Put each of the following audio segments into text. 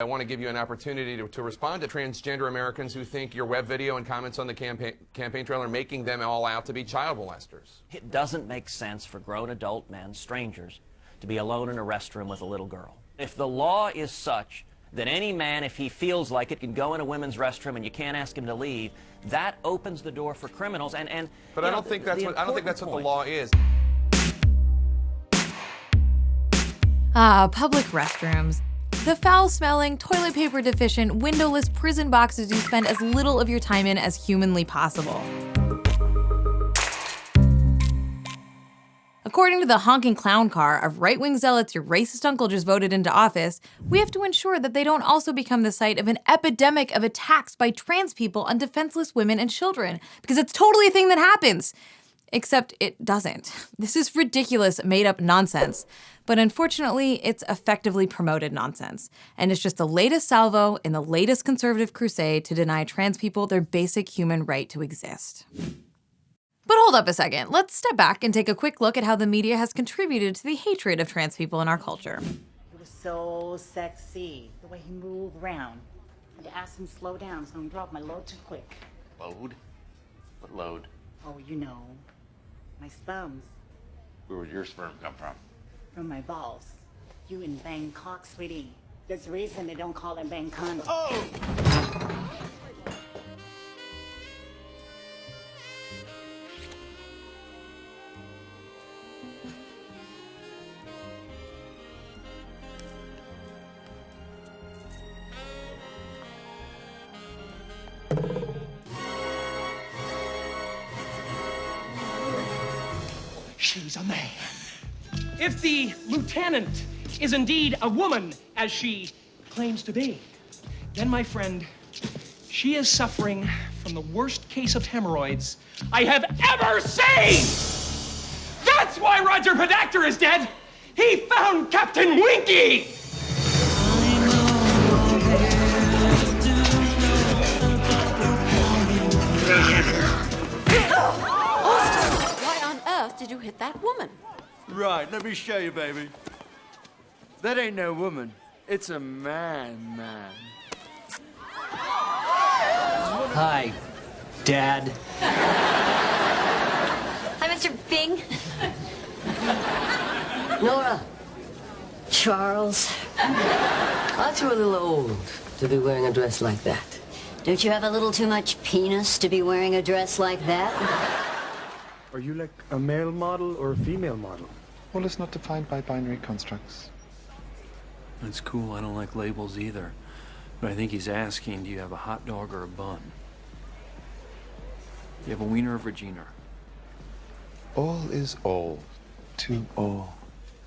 I want to give you an opportunity to respond to transgender Americans who think your web video and comments on the campaign trail are making them all out to be child molesters. It doesn't make sense for grown adult men, strangers, to be alone in a restroom with a little girl. If the law is such that any man, if he feels like it, can go in a women's restroom and you can't ask him to leave, that opens the door for criminals. But I don't think that's what the law is. Public restrooms. The foul-smelling, toilet paper deficient, windowless prison boxes you spend as little of your time in as humanly possible. According to the honking clown car of right-wing zealots your racist uncle just voted into office, we have to ensure that they don't also become the site of an epidemic of attacks by trans people on defenseless women and children, because it's totally a thing that happens. Except it doesn't. This is ridiculous, made-up nonsense. But unfortunately, it's effectively promoted nonsense. And it's just the latest salvo in the latest conservative crusade to deny trans people their basic human right to exist. But hold up a second. Let's step back and take a quick look at how the media has contributed to the hatred of trans people in our culture. It was so sexy, the way he moved around. I had to ask him to slow down so I don't drop my load too quick. Load? What load? Oh, you know, my sperms. Where would your sperm come from? From my balls. You in Bangkok, sweetie. There's a reason they don't call it Bangkok. Oh! She's a man. If the lieutenant is indeed a woman, as she claims to be, then, my friend, she is suffering from the worst case of hemorrhoids I have ever seen! That's why Roger Podacter is dead! He found Captain Winky! Did you hit that woman? Right, let me show you, baby. That ain't no woman. It's a man. Hi, Dad. Hi, Mr. Bing. Nora. Charles. Aren't you a little old to be wearing a dress like that? Don't you have a little too much penis to be wearing a dress like that? Are you like a male model or a female model? Well, it's not defined by binary constructs. That's cool. I don't like labels either. But I think he's asking, do you have a hot dog or a bun? Do you have a wiener or vagina? All is all to all.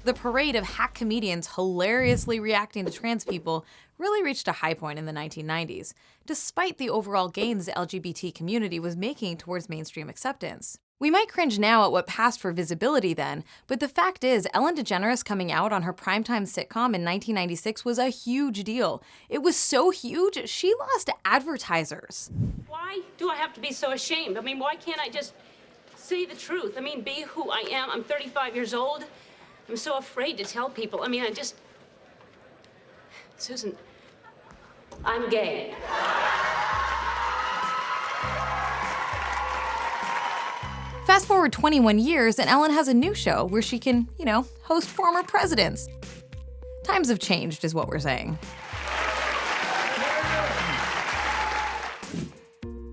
The parade of hack comedians hilariously reacting to trans people really reached a high point in the 1990s, despite the overall gains the LGBT community was making towards mainstream acceptance. We might cringe now at what passed for visibility then, but the fact is, Ellen DeGeneres coming out on her primetime sitcom in 1996 was a huge deal. It was so huge, she lost advertisers. Why do I have to be so ashamed? I mean, why can't I just say the truth? I mean, be who I am. I'm 35 years old. I'm so afraid to tell people. I mean, Susan, I'm gay. Fast forward 21 years, and Ellen has a new show where she can, host former presidents. Times have changed, is what we're saying.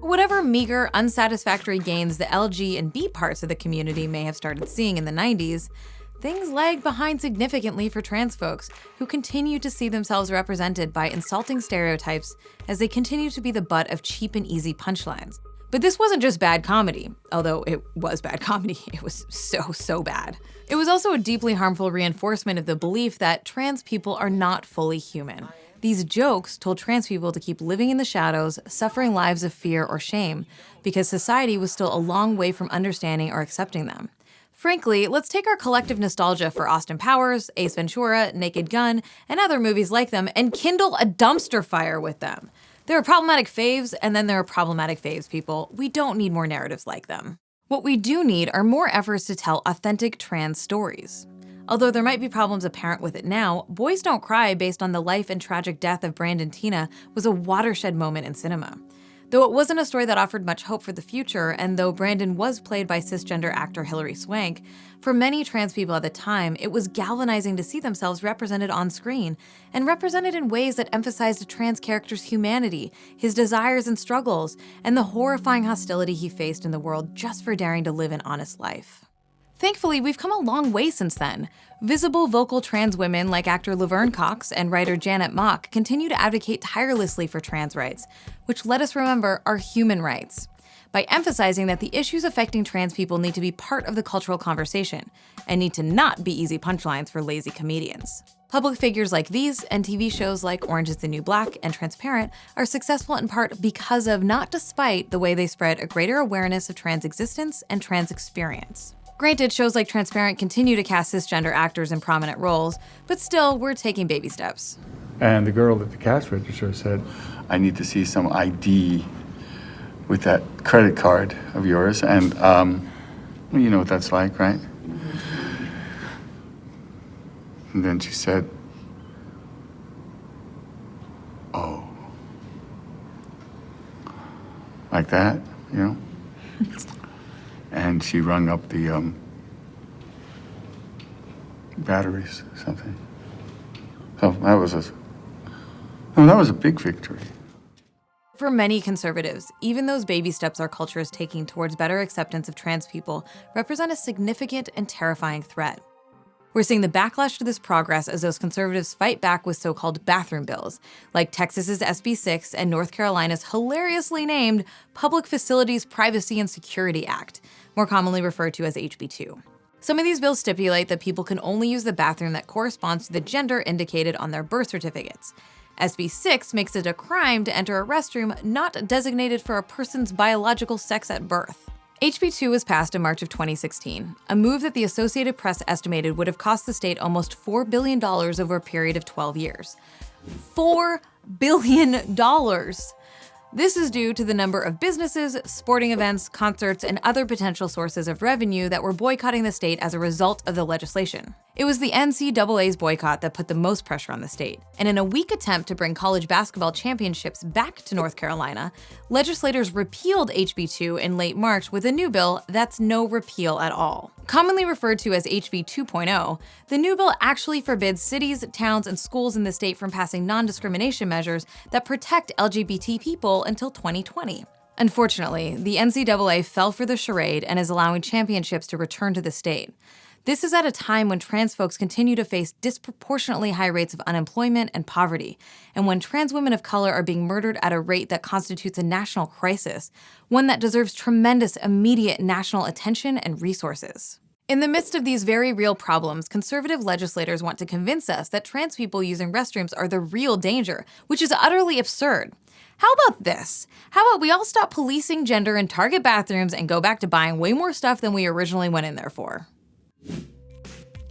Whatever meager, unsatisfactory gains the LG and B parts of the community may have started seeing in the 90s, things lagged behind significantly for trans folks who continue to see themselves represented by insulting stereotypes as they continue to be the butt of cheap and easy punchlines. But this wasn't just bad comedy, although it was bad comedy. It was so bad. It was also a deeply harmful reinforcement of the belief that trans people are not fully human. These jokes told trans people to keep living in the shadows, suffering lives of fear or shame, because society was still a long way from understanding or accepting them. Frankly, let's take our collective nostalgia for Austin Powers, Ace Ventura, Naked Gun, and other movies like them and kindle a dumpster fire with them. There are problematic faves, and then there are problematic faves, people. We don't need more narratives like them. What we do need are more efforts to tell authentic trans stories. Although there might be problems apparent with it now, Boys Don't Cry, based on the life and tragic death of Brandon Teena, was a watershed moment in cinema. Though it wasn't a story that offered much hope for the future, and though Brandon was played by cisgender actor Hilary Swank, for many trans people at the time, it was galvanizing to see themselves represented on screen, and represented in ways that emphasized a trans character's humanity, his desires and struggles, and the horrifying hostility he faced in the world just for daring to live an honest life. Thankfully, we've come a long way since then. Visible vocal trans women like actor Laverne Cox and writer Janet Mock continue to advocate tirelessly for trans rights, which, let us remember, are human rights, by emphasizing that the issues affecting trans people need to be part of the cultural conversation and need to not be easy punchlines for lazy comedians. Public figures like these and TV shows like Orange is the New Black and Transparent are successful in part because of, not despite, the way they spread a greater awareness of trans existence and trans experience. Granted, shows like Transparent continue to cast cisgender actors in prominent roles, but still, we're taking baby steps. And the girl at the cash register said, I need to see some ID with that credit card of yours. And you know what that's like, right? And then she said, oh. Like that, you know? And she rung up the batteries or something. So that was a big victory. For many conservatives, even those baby steps our culture is taking towards better acceptance of trans people represent a significant and terrifying threat. We're seeing the backlash to this progress as those conservatives fight back with so-called bathroom bills, like Texas's SB 6 and North Carolina's hilariously named Public Facilities Privacy and Security Act, more commonly referred to as HB 2. Some of these bills stipulate that people can only use the bathroom that corresponds to the gender indicated on their birth certificates. SB 6 makes it a crime to enter a restroom not designated for a person's biological sex at birth. HB 2 was passed in March of 2016, a move that the Associated Press estimated would have cost the state almost $4 billion over a period of 12 years. $4 billion! This is due to the number of businesses, sporting events, concerts, and other potential sources of revenue that were boycotting the state as a result of the legislation. It was the NCAA's boycott that put the most pressure on the state. And in a weak attempt to bring college basketball championships back to North Carolina, legislators repealed HB 2 in late March with a new bill that's no repeal at all. Commonly referred to as HB 2.0, the new bill actually forbids cities, towns, and schools in the state from passing non-discrimination measures that protect LGBT people until 2020. Unfortunately, the NCAA fell for the charade and is allowing championships to return to the state. This is at a time when trans folks continue to face disproportionately high rates of unemployment and poverty, and when trans women of color are being murdered at a rate that constitutes a national crisis, one that deserves tremendous immediate national attention and resources. In the midst of these very real problems, conservative legislators want to convince us that trans people using restrooms are the real danger, which is utterly absurd. How about this? How about we all stop policing gender in Target bathrooms and go back to buying way more stuff than we originally went in there for?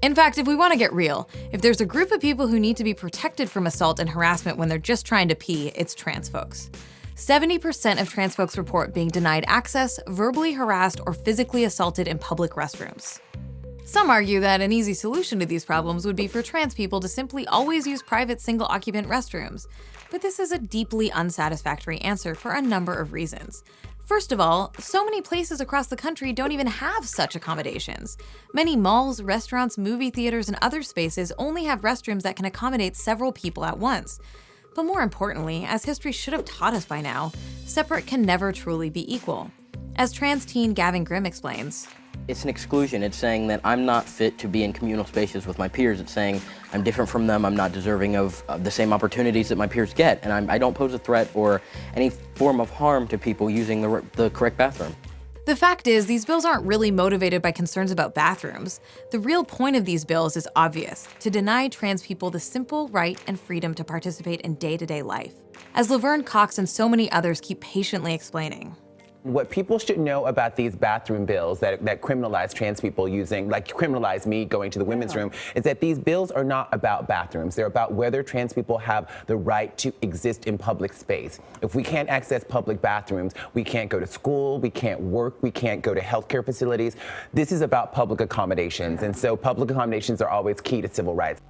In fact, if we want to get real, if there's a group of people who need to be protected from assault and harassment when they're just trying to pee, it's trans folks. 70% of trans folks report being denied access, verbally harassed, or physically assaulted in public restrooms. Some argue that an easy solution to these problems would be for trans people to simply always use private single-occupant restrooms, but this is a deeply unsatisfactory answer for a number of reasons. First of all, so many places across the country don't even have such accommodations. Many malls, restaurants, movie theaters, and other spaces only have restrooms that can accommodate several people at once. But more importantly, as history should have taught us by now, separate can never truly be equal. As trans teen Gavin Grimm explains, it's an exclusion. It's saying that I'm not fit to be in communal spaces with my peers. It's saying I'm different from them. I'm not deserving of the same opportunities that my peers get. And I don't pose a threat or any form of harm to people using the correct bathroom. The fact is, these bills aren't really motivated by concerns about bathrooms. The real point of these bills is obvious: to deny trans people the simple right and freedom to participate in day-to-day life. As Laverne Cox and so many others keep patiently explaining. What people should know about these bathroom bills that criminalize trans people using, like criminalize me going to the women's room, is that these bills are not about bathrooms. They're about whether trans people have the right to exist in public space. If we can't access public bathrooms, we can't go to school, we can't work, we can't go to healthcare facilities. This is about public accommodations, and so public accommodations are always key to civil rights.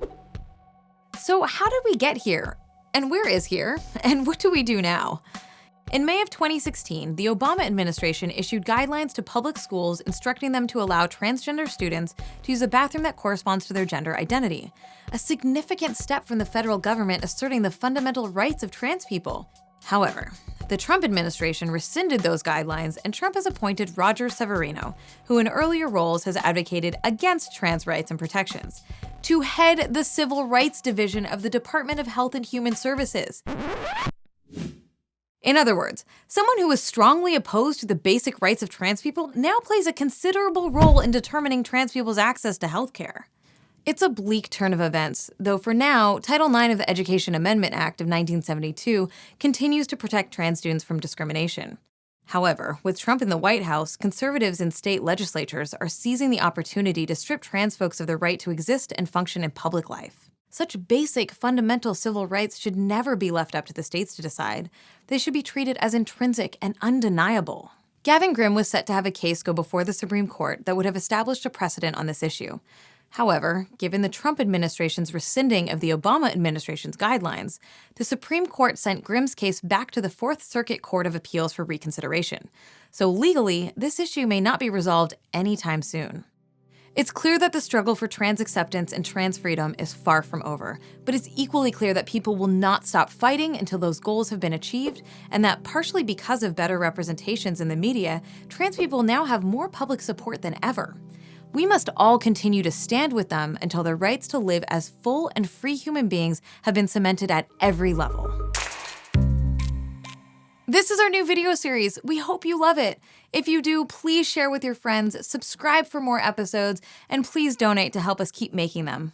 So how did we get here? And where is here? And what do we do now? In May of 2016, the Obama administration issued guidelines to public schools instructing them to allow transgender students to use a bathroom that corresponds to their gender identity, a significant step from the federal government asserting the fundamental rights of trans people. However, the Trump administration rescinded those guidelines, and Trump has appointed Roger Severino, who in earlier roles has advocated against trans rights and protections, to head the Civil Rights Division of the Department of Health and Human Services. In other words, someone who is strongly opposed to the basic rights of trans people now plays a considerable role in determining trans people's access to healthcare. It's a bleak turn of events, though for now, Title IX of the Education Amendment Act of 1972 continues to protect trans students from discrimination. However, with Trump in the White House, conservatives in state legislatures are seizing the opportunity to strip trans folks of their right to exist and function in public life. Such basic, fundamental civil rights should never be left up to the states to decide. They should be treated as intrinsic and undeniable. Gavin Grimm was set to have a case go before the Supreme Court that would have established a precedent on this issue. However, given the Trump administration's rescinding of the Obama administration's guidelines, the Supreme Court sent Grimm's case back to the Fourth Circuit Court of Appeals for reconsideration. So legally, this issue may not be resolved anytime soon. It's clear that the struggle for trans acceptance and trans freedom is far from over, but it's equally clear that people will not stop fighting until those goals have been achieved, and that partially because of better representations in the media, trans people now have more public support than ever. We must all continue to stand with them until their rights to live as full and free human beings have been cemented at every level. This is our new video series. We hope you love it. If you do, please share with your friends, subscribe for more episodes, and please donate to help us keep making them.